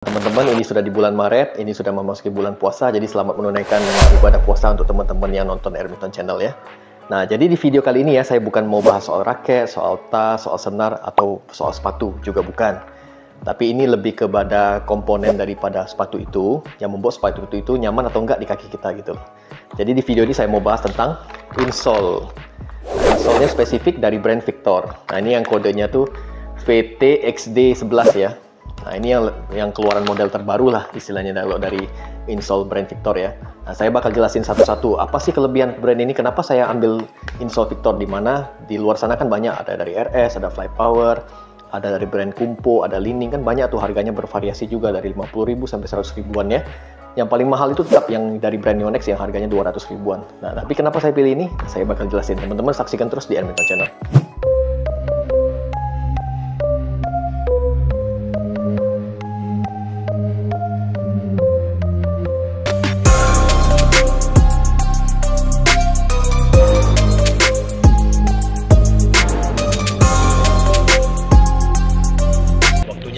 Teman-teman, ini sudah di bulan Maret, ini sudah memasuki bulan puasa, jadi selamat menunaikan ibadah puasa untuk teman-teman yang nonton Ermiton Channel ya. Nah, jadi di video kali ini ya, saya bukan mau bahas soal raket, soal tas, soal senar, atau soal sepatu, juga bukan. Tapi ini lebih kepada komponen daripada sepatu itu, yang membuat sepatu itu nyaman atau enggak di kaki kita gitu loh. Jadi di video ini saya mau bahas tentang insole. Insole-nya spesifik dari brand Victor. Nah, ini yang kodenya tuh VTXD11 ya. Nah, ini yang keluaran model terbaru lah istilahnya kalau dari insole brand Victor ya. Nah, saya bakal jelasin satu-satu apa sih kelebihan brand ini, kenapa saya ambil insole Victor, di mana di luar sana kan banyak, ada dari RS, ada Fly Power, ada dari brand Kumpo, ada Li-Ning, kan banyak tuh, harganya bervariasi juga dari 50.000 sampai 100 ribuan ya. Yang paling mahal itu tetap yang dari brand Yonex yang harganya 200 ribuan. Nah, tapi kenapa saya pilih ini? Saya bakal jelasin. Teman-teman saksikan terus di Ermiton Channel.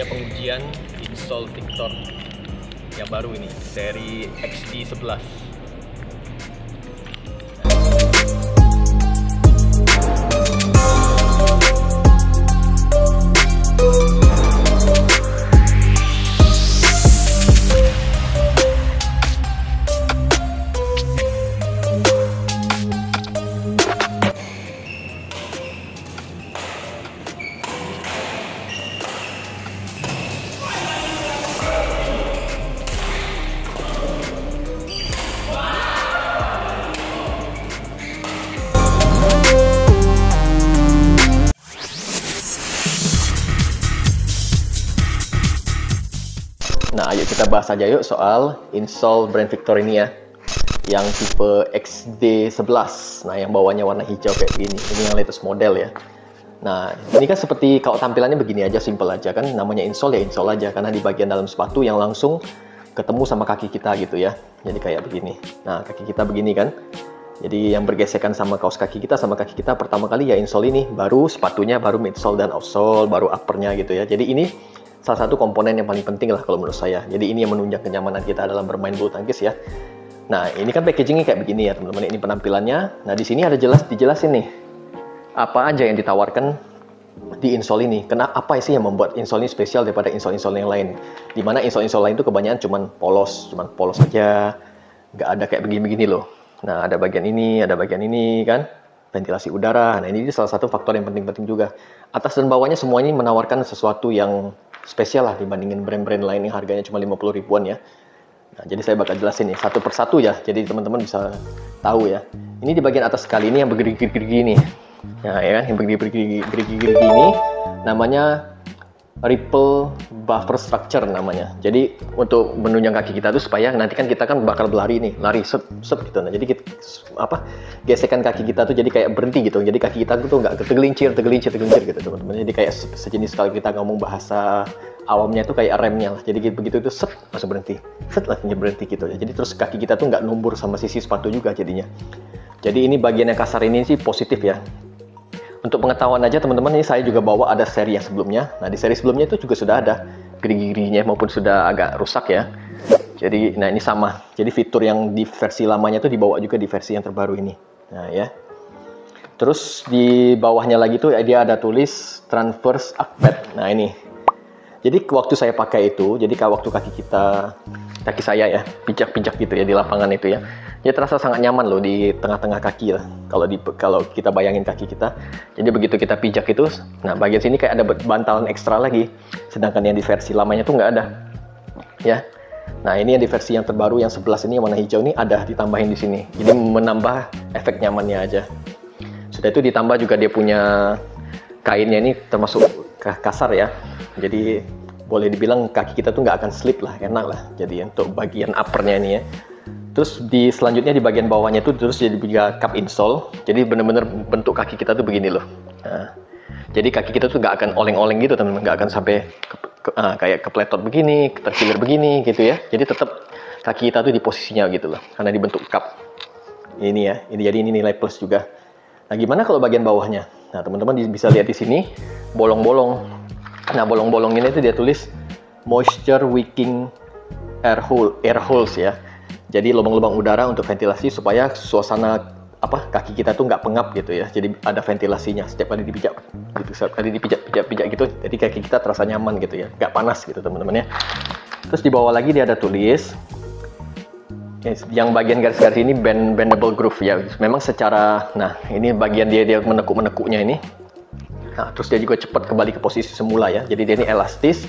Pengujian insole Victor yang baru ini, seri XD11. Nah, ayo kita bahas aja yuk soal insole brand Victor ini ya, yang tipe XD11. Nah, yang bawahnya warna hijau kayak gini, ini yang latest model ya. Nah, ini kan seperti kalau tampilannya begini aja, simple aja kan, namanya insole ya insole aja, karena di bagian dalam sepatu yang langsung ketemu sama kaki kita gitu ya. Jadi kayak begini. Nah, kaki kita begini kan. Jadi yang bergesekan sama kaos kaki kita sama kaki kita pertama kali ya insole ini, baru sepatunya, baru midsole dan outsole, baru uppernya gitu ya. Jadi ini salah satu komponen yang paling penting lah kalau menurut saya. Jadi ini yang menunjang kenyamanan kita dalam bermain bulu tangkis ya. Nah, ini kan packagingnya kayak begini ya teman-teman. Ini penampilannya. Nah, di sini ada dijelasin nih apa aja yang ditawarkan di insole ini. Apa sih yang membuat insole ini spesial daripada insole-insole yang lain? Dimana insole-insole lain itu kebanyakan cuman polos aja, nggak ada kayak begini-begini loh. Nah, ada bagian ini kan, ventilasi udara. Nah, ini salah satu faktor yang penting-penting juga. Atas dan bawahnya semuanya menawarkan sesuatu yang spesial lah dibandingin brand-brand lain yang harganya cuma 50 ribuan ya. Nah, jadi saya bakal jelasin nih satu persatu ya, jadi teman-teman bisa tahu ya. Ini di bagian atas sekali ini yang bergerigi-gerigi nih. Nah, ya kan, yang bergerigi-gerigi ini namanya ripple buffer structure namanya. Jadi untuk menunjang kaki kita tuh supaya nanti kan kita kan bakal berlari nih, lari set gitu. Nah, jadi kita, gesekan kaki kita tuh jadi kayak berhenti gitu. Jadi kaki kita tuh nggak tergelincir gitu teman-teman. Jadi kayak sejenis kalau kita ngomong bahasa awamnya tuh kayak remnya lah. Jadi begitu itu set langsung berhenti, set langsung berhenti gitu ya. Jadi terus kaki kita tuh nggak numbur sama sisi sepatu juga jadinya. Jadi ini bagian yang kasar ini sih positif ya. Untuk pengetahuan aja teman-teman, ini saya juga bawa ada seri yang sebelumnya. Nah, di seri sebelumnya itu juga sudah ada gerigi-geriginya maupun sudah agak rusak ya. Jadi, nah ini sama. Jadi fitur yang di versi lamanya itu dibawa juga di versi yang terbaru ini. Nah ya. Terus di bawahnya lagi tuh dia ada tulis transverse pad. Nah ini. Jadi waktu saya pakai itu, jadi waktu kaki saya ya, pijak-pijak gitu ya di lapangan itu ya. Dia terasa sangat nyaman loh di tengah-tengah kaki lah. Kalau kita bayangin kaki kita. Jadi begitu kita pijak itu, nah bagian sini kayak ada bantalan ekstra lagi. Sedangkan yang di versi lamanya tuh nggak ada. Ya. Nah, ini yang di versi yang terbaru yang 11 ini yang warna hijau ini ada ditambahin di sini. Jadi menambah efek nyamannya aja. Sudah itu ditambah juga dia punya kainnya ini termasuk kasar ya. Jadi boleh dibilang kaki kita tuh nggak akan slip lah, enak lah. Jadi untuk bagian uppernya ini ya. Terus selanjutnya di bagian bawahnya itu terus jadi cup insole. Jadi bener-bener bentuk kaki kita tuh begini loh. Nah, jadi kaki kita tuh nggak akan oleng-oleng gitu teman-teman, nggak akan sampai kayak kepletot begini, terkilir begini gitu ya. Jadi tetap kaki kita tuh di posisinya gitu loh, karena dibentuk cup. Ini ya, jadi ini nilai plus juga. Nah, gimana kalau bagian bawahnya? Nah, teman-teman bisa lihat di sini bolong-bolong. Nah, bolong-bolong ini tuh dia tulis moisture wicking air holes ya. Jadi lubang-lubang udara untuk ventilasi supaya suasana kaki kita tuh nggak pengap gitu ya. Jadi ada ventilasinya setiap kali dipijak gitu, setiap kali dipijak gitu. Jadi kaki kita terasa nyaman gitu ya, nggak panas gitu teman-teman ya. Terus di bawah lagi dia ada tulis yang bagian garis-garis ini bendable groove ya. Memang secara, nah ini bagian dia menekuk-menekuknya ini. Nah terus dia juga cepat kembali ke posisi semula ya. Jadi dia ini elastis.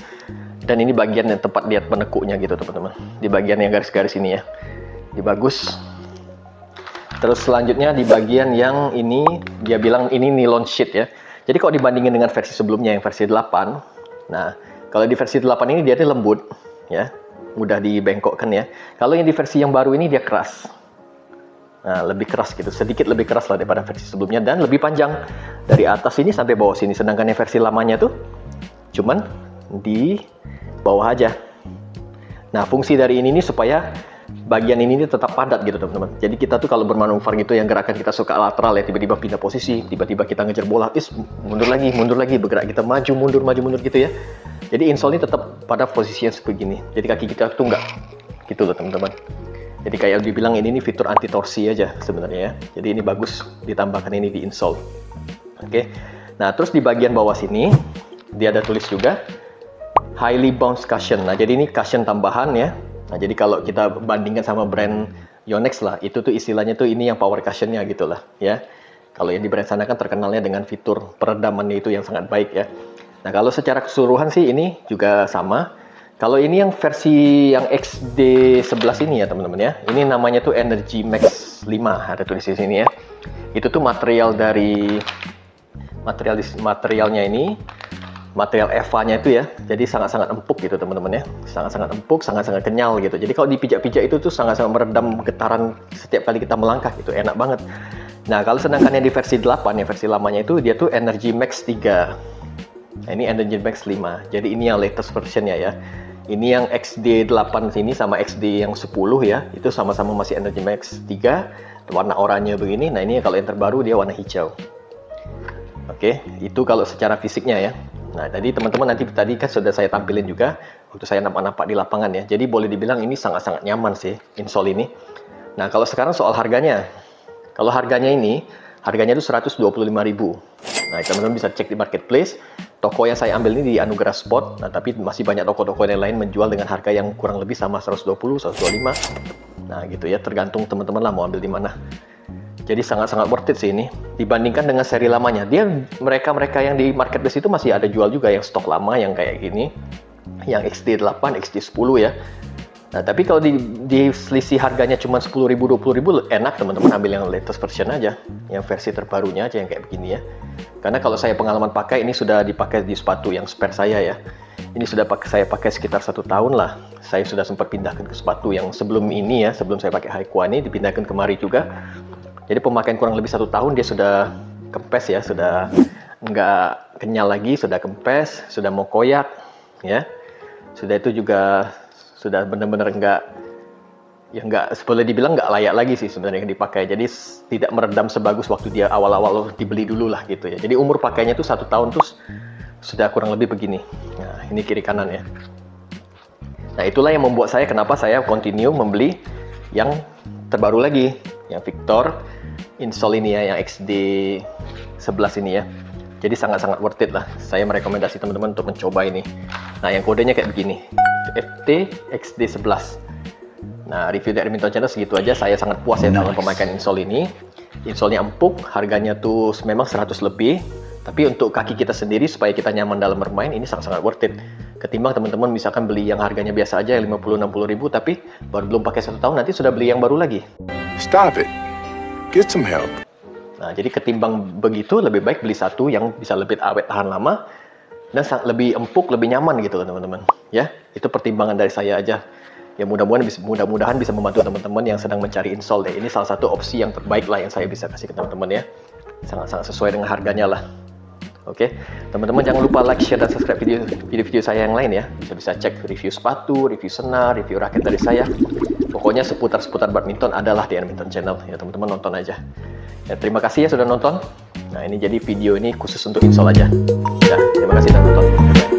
Dan ini bagian yang tempat dia menekuknya gitu teman-teman. Di bagian yang garis-garis ini ya. Ini bagus. Terus selanjutnya di bagian yang ini, dia bilang ini nylon sheet ya. Jadi kalau dibandingin dengan versi sebelumnya yang versi 8. Nah, kalau di versi 8 ini dia lembut ya. Mudah dibengkokkan ya. Kalau yang di versi yang baru ini dia keras. Nah, lebih keras gitu. Sedikit lebih keras lah daripada versi sebelumnya. Dan lebih panjang. Dari atas ini sampai bawah sini. Sedangkan yang versi lamanya tuh cuman di bawah aja. Nah, fungsi dari ini nih supaya bagian ini tetap padat gitu teman-teman. Jadi kita tuh kalau bermanuver gitu yang gerakan kita suka lateral ya, tiba-tiba pindah posisi, tiba-tiba kita ngejar bola, mundur lagi, bergerak kita maju mundur gitu ya. Jadi insole ini tetap pada posisi yang seperti ini. Jadi kaki kita tuh nggak gitu loh teman-teman. Jadi kayak dibilang ini fitur anti torsi aja sebenarnya ya. Jadi ini bagus ditambahkan ini di insole. Oke. Nah, terus di bagian bawah sini dia ada tulis juga highly bounce cushion. Nah, jadi ini cushion tambahan ya. Nah, jadi kalau kita bandingkan sama brand Yonex lah, itu tuh istilahnya tuh ini yang power cushionnya gitu lah ya. Kalau yang di brand sana kan terkenalnya dengan fitur peredamannya itu yang sangat baik ya. Nah, kalau secara keseluruhan sih ini juga sama. Kalau ini yang versi yang XD11 ini ya teman-teman ya. Ini namanya tuh Energy Max 5, ada tulis di sini ya. Itu tuh materialnya ini material EVA-nya itu ya, jadi sangat-sangat empuk gitu teman-teman ya, sangat-sangat empuk, sangat-sangat kenyal gitu. Jadi kalau dipijak-pijak itu tuh sangat-sangat meredam getaran setiap kali kita melangkah gitu, enak banget. Nah kalau sedangkan yang di versi 8 ya, versi lamanya itu dia tuh Energy Max 3. Nah, ini Energy Max 5, jadi ini yang latest versionnya ya. Ini yang XD8 sini sama XD yang 10 ya, itu sama-sama masih Energy Max 3, warna oranye begini. Nah ini kalau yang terbaru dia warna hijau. Oke, itu kalau secara fisiknya ya. Nah, tadi teman-teman tadi kan sudah saya tampilin juga untuk saya nampak-nampak di lapangan ya. Jadi boleh dibilang ini sangat-sangat nyaman sih insole ini. Nah, kalau sekarang soal harganya. Kalau harganya ini, harganya itu 125.000. Nah, teman-teman bisa cek di marketplace. Toko yang saya ambil ini di Anugerah Sport. Nah, tapi masih banyak toko-toko yang lain menjual dengan harga yang kurang lebih sama 120, 125. Nah, gitu ya, tergantung teman-teman lah mau ambil di mana. Jadi sangat-sangat worth it sih ini dibandingkan dengan seri lamanya. Mereka yang di marketplace itu masih ada jual juga yang stok lama yang kayak gini, yang XD8, XD10 ya. Nah, tapi kalau di selisih harganya cuma 10.000, 20.000, enak teman-teman ambil yang latest version aja, yang versi terbarunya aja yang kayak begini ya. Karena kalau saya pengalaman pakai ini sudah dipakai di sepatu yang spare saya ya. Ini sudah saya pakai sekitar 1 tahun lah. Saya sudah sempat pindahkan ke sepatu yang sebelum ini ya, sebelum saya pakai Haikua ini dipindahkan kemari juga. Jadi pemakaian kurang lebih 1 tahun dia sudah kempes ya, sudah nggak kenyal lagi, sudah kempes, sudah mau koyak ya. Sudah itu juga sudah benar-benar nggak boleh dibilang nggak layak lagi sih sebenarnya yang dipakai. Jadi tidak meredam sebagus waktu dia awal-awal dibeli dulu lah gitu ya. Jadi umur pakainya itu 1 tahun terus sudah kurang lebih begini. Nah ini kiri kanan ya. Nah itulah yang membuat saya kenapa saya continue membeli yang terbaru lagi, yang Victor insole ini ya, yang XD11 ini ya. Jadi sangat-sangat worth it lah. Saya merekomendasi teman-teman untuk mencoba ini. Nah yang kodenya kayak begini, FT XD11. Nah review dari Minton Channel segitu aja. Saya sangat puas ya dalam pemakaian insole ini. Insole-nya empuk, harganya tuh memang 100 lebih. Tapi untuk kaki kita sendiri supaya kita nyaman dalam bermain ini sangat-sangat worth it. Ketimbang teman-teman misalkan beli yang harganya biasa aja 50-60 ribu tapi baru belum pakai 1 tahun nanti sudah beli yang baru lagi. Stop it. Get some help. Nah, jadi ketimbang begitu lebih baik beli satu yang bisa lebih awet tahan lama dan lebih empuk, lebih nyaman gitu loh teman-teman. Ya, itu pertimbangan dari saya aja. Ya mudah-mudahan bisa membantu teman-teman yang sedang mencari insole deh. Ini salah satu opsi yang terbaik lah yang saya bisa kasih ke teman-teman ya. Sangat-sangat sesuai dengan harganya lah. Oke, teman-teman jangan lupa like, share, dan subscribe video-video saya yang lain ya. Bisa cek review sepatu, review senar, review raket dari saya. Pokoknya seputar-seputar badminton adalah di Minton Channel ya, teman-teman nonton aja. Ya, terima kasih ya sudah nonton. Nah ini jadi video ini khusus untuk insole aja. Ya, terima kasih sudah nonton.